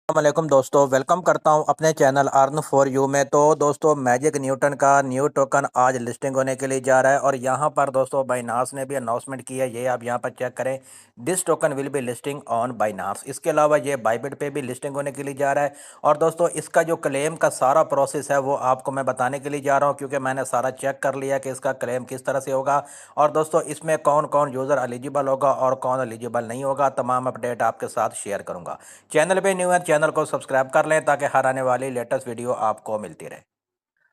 वालेकुम दोस्तों, वेलकम करता हूं अपने चैनल अर्न फॉर यू में। तो दोस्तों, मैजिक न्यूटन का न्यू टोकन आज लिस्टिंग होने के लिए जा रहा है और यहां पर दोस्तों बाइनांस ने भी अनाउंसमेंट किया है। ये आप यहां पर चेक करें, this token will be listing on Binance. इसके अलावा ये बाइबिट पे भी लिस्टिंग होने के लिए जा रहा है। और दोस्तों, इसका जो क्लेम का सारा प्रोसेस है वो आपको मैं बताने के लिए जा रहा हूँ, क्योंकि मैंने सारा चेक कर लिया कि इसका क्लेम किस तरह से होगा। और दोस्तों, इसमें कौन कौन यूज़र एलिजिबल होगा और कौन एलिजिबल नहीं होगा, तमाम अपडेट आपके साथ शेयर करूंगा। चैनल पे न्यू है, चैनल को सब्सक्राइब कर लें ताकि हर आने वाली लेटेस्ट वीडियो आपको मिलती रहे।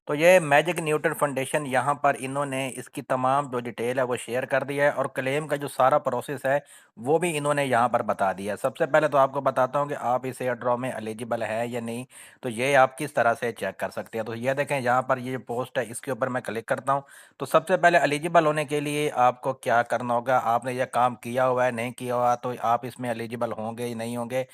तो ये मैजिक न्यूटन फाउंडेशन यहाँ पर इन्होंने इसकी तमाम जो डिटेल है वो शेयर कर दिया है और क्लेम का जो सारा प्रोसेस है वो भी इन्होंने यहाँ पर बता दिया है। सबसे पहले तो आपको बताता हूँ कि आप इस एयर ड्रॉ में एलिजिबल है या नहीं। तो ये आप किस तरह से चेक कर सकते हैं। तो ये देखें, यहाँ पर ये पोस्ट है, इसके ऊपर मैं क्लिक करता हूँ। तो सबसे पहले एलिजिबल होने के लिए आपको क्या करना होगा, आपने यह काम किया हुआ है नहीं किया हुआ तो आप इसमें एलिजिबल होंगे या नहीं होंगे।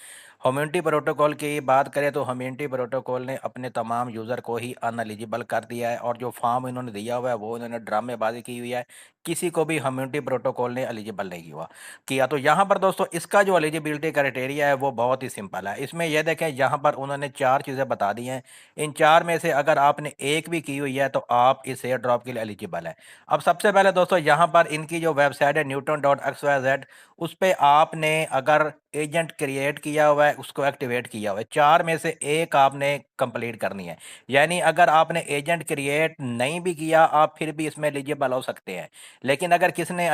ह्यूमैनिटी प्रोटोकॉल की बात करें तो ह्यूमैनिटी प्रोटोकॉल ने अपने तमाम यूज़र को ही अनएलिजिबल कर दिया है और जो फॉर्म इन्होंने दिया हुआ है वो इन्होंने ड्रामेबाजी की हुई है। किसी को भी ह्यूमैनिटी प्रोटोकॉल ने एलिजिबल नहीं हुआ किया। तो यहाँ पर दोस्तों, इसका जो एलिजिबिलिटी क्राइटेरिया है वो बहुत ही सिंपल है। इसमें यह देखें, यहाँ पर उन्होंने चार चीज़ें बता दी हैं। इन चार में से अगर आपने एक भी की हुई है तो आप इस एयर ड्रॉप के लिए एलिजिबल है। अब सबसे पहले दोस्तों, यहाँ पर इनकी जो वेबसाइट है newton.xyz, उस पे आपने अगर एजेंट क्रिएट किया हुआ है, उसको एक्टिवेट किया हुआ है, चार में से एक आपने कंप्लीट करनी है। यानी अगर आपने एजेंट क्रिएट नहीं भी किया, आप फिर भी इसमें एलिजिबल हो सकते हैं। लेकिन अगर किसने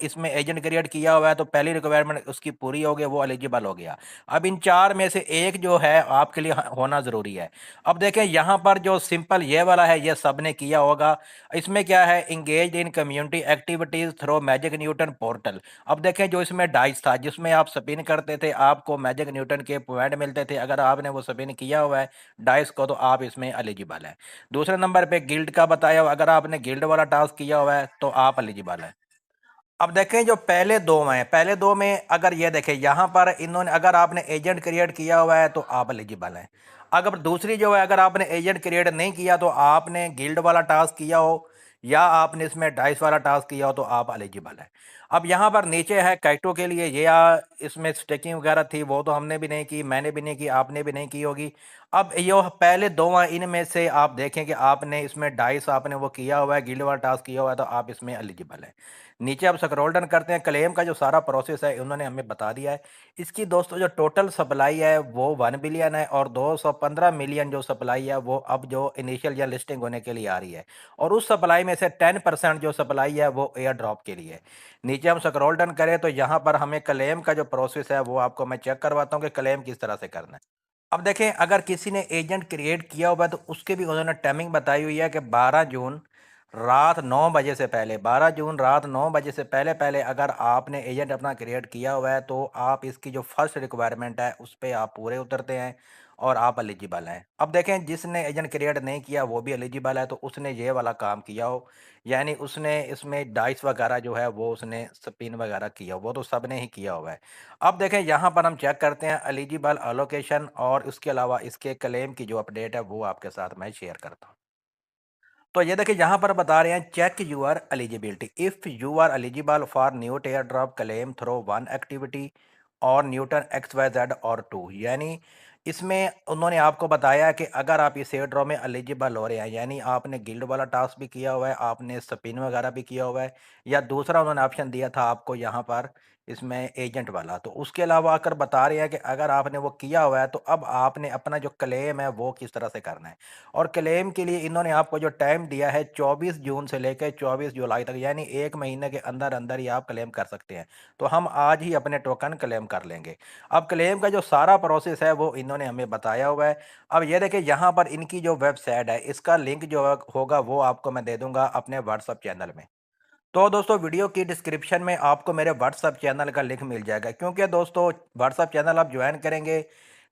इसमें एजेंट क्रिएट किया हुआ है तो पहली रिक्वायरमेंट उसकी पूरी हो गई, वो एलिजिबल हो गया। अब इन चार में से एक जो है आपके लिए होना ज़रूरी है। अब देखें, यहाँ पर जो सिंपल ये वाला है ये सब ने किया होगा। इसमें क्या है, engage in community activities through magic Newton portal. अब देखें, जो इसमें डाइस था जिसमें आप स्पिन करते थे, आपको मैजिक न्यूटन के पॉइंट मिलते थे। अगर आपने वो स्पिन किया हुआ है डाइस को तो आप इसमें एलिजिबल है। दूसरे नंबर पे गिल्ड का बताया हुआ, अगर आपने गिल्ड वाला टास्क किया हुआ है तो आप एलिजिबल है। अब देखें, जो पहले दो में पहले दो में अगर ये देखें, यहाँ पर इन्होंने अगर आपने एजेंट क्रिएट किया हुआ है तो आप एलिजिबल हैं। अगर दूसरी जो है, अगर आपने एजेंट क्रिएट नहीं किया तो आपने गिल्ड वाला टास्क किया हो या आपने इसमें डाइस वाला टास्क किया हो तो आप एलिजिबल है। अब यहाँ पर नीचे है कैटो के लिए, ये इसमें स्टेकिंग वगैरह थी, वो तो हमने भी नहीं की, मैंने भी नहीं की, आपने भी नहीं की होगी। अब ये पहले दो हैं, इनमें से आप देखें कि आपने इसमें डाइस आपने वो किया हुआ है, गिल्ड वाला टास्क किया हुआ है तो आप इसमें एलिजिबल है। नीचे आप स्क्रॉल डाउन करते हैं, क्लेम का जो सारा प्रोसेस है उन्होंने हमें बता दिया है। इसकी दोस्तों जो टोटल सप्लाई है वो 1 बिलियन है और 215 मिलियन जो सप्लाई है वो अब जो इनिशियल या लिस्टिंग होने के लिए आ रही है। और उस सप्लाई में से 10% जो सप्लाई है वो एयर ड्रॉप के लिए है। नीचे हम स्क्रॉल डाउन करें तो यहाँ पर हमें क्लेम का जो प्रोसेस है वो आपको मैं चेक करवाता हूँ कि क्लेम किस तरह से करना है। अब देखें, अगर किसी ने एजेंट क्रिएट किया हुआ है तो उसके भी उन्होंने टाइमिंग बताई हुई है कि 12 जून रात 9 बजे से पहले, 12 जून रात 9 बजे से पहले पहले अगर आपने एजेंट अपना क्रिएट किया हुआ है तो आप इसकी जो फर्स्ट रिक्वायरमेंट है उस पे आप पूरे उतरते हैं और आप एलिजिबल हैं। अब देखें, जिसने एजेंट क्रिएट नहीं किया वो भी एलिजिबल है, तो उसने ये वाला काम किया हो, यानी उसने इसमें डाइस वगैरह जो है वो उसने स्पिन वगैरह किया, वो तो सब ने ही किया हुआ है। अब देखें, यहाँ पर हम चेक करते हैं एलिजिबल अलोकेशन और उसके अलावा इसके क्लेम की जो अपडेट है वो आपके साथ मैं शेयर करता हूँ। तो ये देखिए, यहाँ पर बता रहे हैं check your eligibility if you are eligible for new tier drop claim through one activity और न्यूटन एक्स वाई जेड और टू। यानी इसमें उन्होंने आपको बताया कि अगर आप इस एयर ड्रॉप में एलिजिबल हो रहे हैं, यानी आपने गिल्ड वाला टास्क भी किया हुआ है, आपने स्पिन वगैरह भी किया हुआ है, या दूसरा उन्होंने ऑप्शन दिया था आपको यहाँ पर इसमें एजेंट वाला, तो उसके अलावा आकर बता रहे हैं कि अगर आपने वो किया हुआ है तो अब आपने अपना जो क्लेम है वो किस तरह से करना है। और क्लेम के लिए इन्होंने आपको जो टाइम दिया है 24 जून से लेकर 24 जुलाई तक, यानी एक महीने के अंदर अंदर ही आप क्लेम कर सकते हैं। तो हम आज ही अपने टोकन क्लेम कर लेंगे। अब क्लेम का जो सारा प्रोसेस है वो इन्होंने हमें बताया हुआ है। अब ये देखिए, यहाँ पर इनकी जो वेबसाइट है इसका लिंक जो होगा वो आपको मैं दे दूंगा अपने व्हाट्सअप चैनल में। तो दोस्तों, वीडियो की डिस्क्रिप्शन में आपको मेरे व्हाट्सअप चैनल का लिंक मिल जाएगा, क्योंकि दोस्तों व्हाट्सअप चैनल आप ज्वाइन करेंगे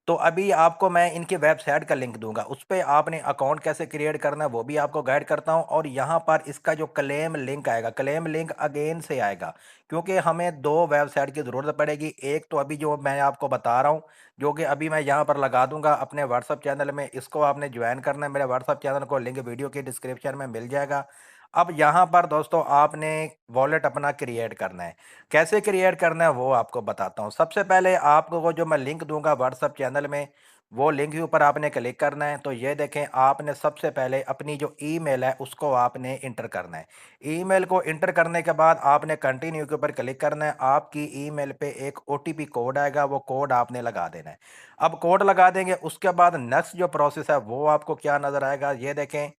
तो अभी आपको मैं इनकी वेबसाइट का लिंक दूंगा, उस पर आपने अकाउंट कैसे क्रिएट करना है वो भी आपको गाइड करता हूं। और यहाँ पर इसका जो क्लेम लिंक आएगा, क्लेम लिंक अगेन से आएगा, क्योंकि हमें दो वेबसाइट की ज़रूरत पड़ेगी। एक तो अभी जो मैं आपको बता रहा हूँ, जो कि अभी मैं यहाँ पर लगा दूंगा अपने व्हाट्सअप चैनल में, इसको आपने ज्वाइन करना है। मेरे व्हाट्सअप चैनल को लिंक वीडियो की डिस्क्रिप्शन में मिल जाएगा। अब यहाँ पर दोस्तों आपने वॉलेट अपना क्रिएट करना है। कैसे क्रिएट करना है वो आपको बताता हूँ। सबसे पहले आपको वो जो मैं लिंक दूँगा व्हाट्सएप चैनल में, वो लिंक के ऊपर आपने क्लिक करना है। तो ये देखें, आपने सबसे पहले अपनी जो ईमेल है उसको आपने इंटर करना है। ईमेल को इंटर करने के बाद आपने कंटिन्यू के ऊपर क्लिक करना है। आपकी ईमेल पे एक ओटीपी कोड आएगा, वो कोड आपने लगा देना है। अब कोड लगा देंगे, उसके बाद नेक्स्ट जो प्रोसेस है वो आपको क्या नज़र आएगा, ये देखें,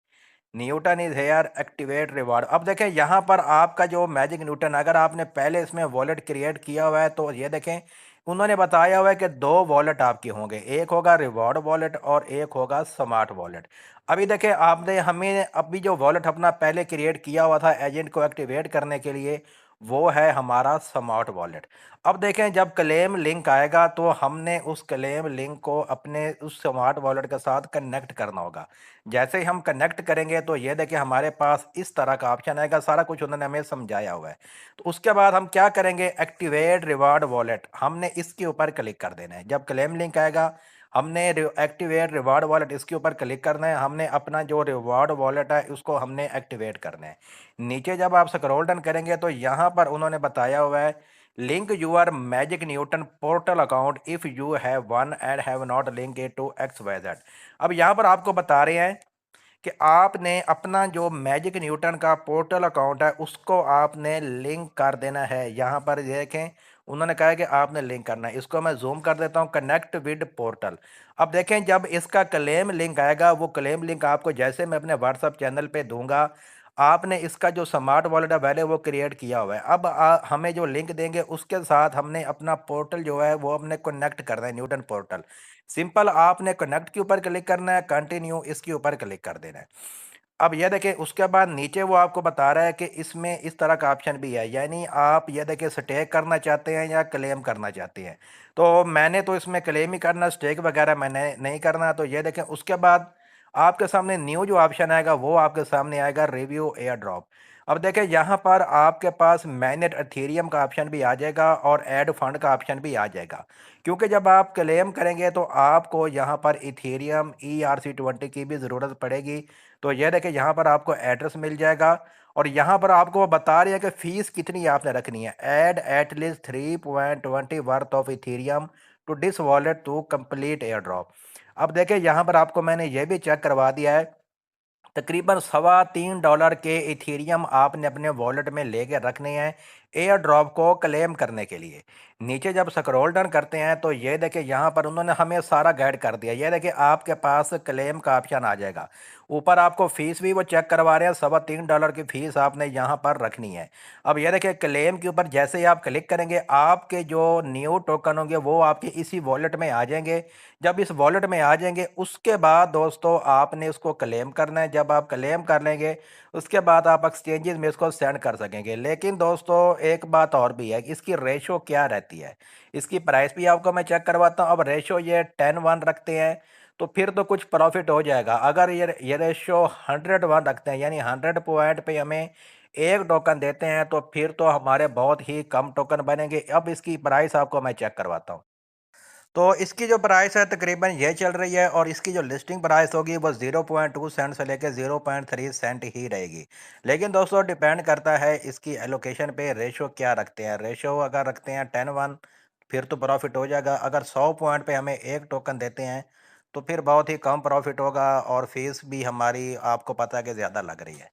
Newton is here activate reward. अब देखें यहाँ पर आपका जो मैजिक न्यूटन, अगर आपने पहले इसमें वॉलेट क्रिएट किया हुआ है तो ये देखें, उन्होंने बताया हुआ है कि दो वॉलेट आपके होंगे, एक होगा रिवॉर्ड वॉलेट और एक होगा स्मार्ट वॉलेट। अभी देखें, आपने हमें अभी जो वॉलेट अपना पहले क्रिएट किया हुआ था एजेंट को एक्टिवेट करने के लिए, वो है हमारा स्मार्ट वॉलेट। अब देखें, जब क्लेम लिंक आएगा तो हमने उस क्लेम लिंक को अपने उस स्मार्ट वॉलेट के साथ कनेक्ट करना होगा। जैसे ही हम कनेक्ट करेंगे तो ये देखिए हमारे पास इस तरह का ऑप्शन आएगा, सारा कुछ उन्होंने हमें समझाया हुआ है। तो उसके बाद हम क्या करेंगे, एक्टिवेट रिवार्ड वॉलेट, हमने इसके ऊपर क्लिक कर देना है। जब क्लेम लिंक आएगा, हमने एक्टिवेट रिवार्ड वॉलेट इसके ऊपर क्लिक करना है। हमने अपना जो रिवार्ड वॉलेट है उसको हमने एक्टिवेट करना है। नीचे जब आप स्क्रॉल डाउन करेंगे तो यहाँ पर उन्होंने बताया हुआ है, link your magic Newton portal account if you have one and have not link it to X Y Z. अब यहाँ पर आपको बता रहे हैं कि आपने अपना जो मैजिक न्यूटन का पोर्टल अकाउंट है उसको आपने लिंक कर देना है। यहाँ पर देखें, उन्होंने कहा है कि आपने लिंक करना है। इसको मैं जूम कर देता हूँ, कनेक्ट विद पोर्टल। अब देखें, जब इसका क्लेम लिंक आएगा, वो क्लेम लिंक आपको जैसे मैं अपने व्हाट्सएप चैनल पे दूंगा, आपने इसका जो स्मार्ट वॉलेट है पहले वो क्रिएट किया हुआ है। अब हमें जो लिंक देंगे उसके साथ हमने अपना पोर्टल जो है वो हमने कनेक्ट करना है, न्यूटन पोर्टल। सिंपल, आपने कनेक्ट के ऊपर क्लिक करना है, कंटिन्यू इसके ऊपर क्लिक कर देना है। अब ये देखिए, उसके बाद नीचे वो आपको बता रहा है कि इसमें इस तरह का ऑप्शन भी है, यानी आप ये देखिए स्टेक करना चाहते हैं या क्लेम करना चाहते हैं। तो मैंने तो इसमें क्लेम ही करना, स्टेक वगैरह मैंने नहीं करना। तो ये देखें, उसके बाद आपके सामने न्यू जो ऑप्शन आएगा वो आपके सामने आएगा, रिव्यू एयर ड्रॉप। अब देखें, यहाँ पर आपके पास मैनेट एथेरियम का ऑप्शन भी आ जाएगा और ऐड फंड का ऑप्शन भी आ जाएगा। क्योंकि जब आप क्लेम करेंगे तो आपको यहाँ पर इथेरियम ERC20 की भी ज़रूरत पड़ेगी। तो ये देखिए, यहाँ पर आपको एड्रेस मिल जाएगा और यहाँ पर आपको वो बता रही है कि फ़ीस कितनी आपने रखनी है। Add at least 3.20 worth of Ethereum to this wallet to complete airdrop. अब देखिए, यहाँ पर आपको मैंने ये भी चेक करवा दिया है, तकरीबन $3.25 के इथेरियम आपने अपने वॉलेट में लेके रखने हैं एयर ड्रॉप को क्लेम करने के लिए। नीचे जब स्क्रॉल डाउन करते हैं तो ये देखिए, यहाँ पर उन्होंने हमें सारा गाइड कर दिया। ये देखिए, आपके पास क्लेम का ऑप्शन आ जाएगा। ऊपर आपको फ़ीस भी वो चेक करवा रहे हैं, $3.25 की फ़ीस आपने यहाँ पर रखनी है। अब ये देखिए, क्लेम के ऊपर जैसे ही आप क्लिक करेंगे, आपके जो न्यू टोकन होंगे वो आपके इसी वॉलेट में आ जाएंगे। जब इस वॉलेट में आ जाएंगे उसके बाद दोस्तों आपने उसको क्लेम करना है। जब आप क्लेम कर लेंगे उसके बाद आप एक्सचेंजेस में इसको सेंड कर सकेंगे। लेकिन दोस्तों एक बात और भी है, इसकी रेशो क्या रहती है, इसकी प्राइस भी आपको मैं चेक करवाता हूँ। अब रेशो ये 10:1 रखते हैं तो फिर तो कुछ प्रॉफिट हो जाएगा। अगर ये रेशो 100:1 रखते हैं, यानी 100 पॉइंट पे हमें एक टोकन देते हैं, तो फिर तो हमारे बहुत ही कम टोकन बनेंगे। अब इसकी प्राइस आपको मैं चेक करवाता हूँ। तो इसकी जो प्राइस है तकरीबन ये चल रही है और इसकी जो लिस्टिंग प्राइस होगी वो 0.2 सेंट से लेकर 0.3 सेंट ही रहेगी। लेकिन दोस्तों डिपेंड करता है इसकी एलोकेशन पे, रेशो क्या रखते हैं। रेशो अगर रखते हैं 10:1 फिर तो प्रॉफिट हो जाएगा। अगर 100 पॉइंट पे हमें एक टोकन देते हैं तो फिर बहुत ही कम प्रॉफिट होगा और फीस भी हमारी आपको पता है कि ज़्यादा लग रही है।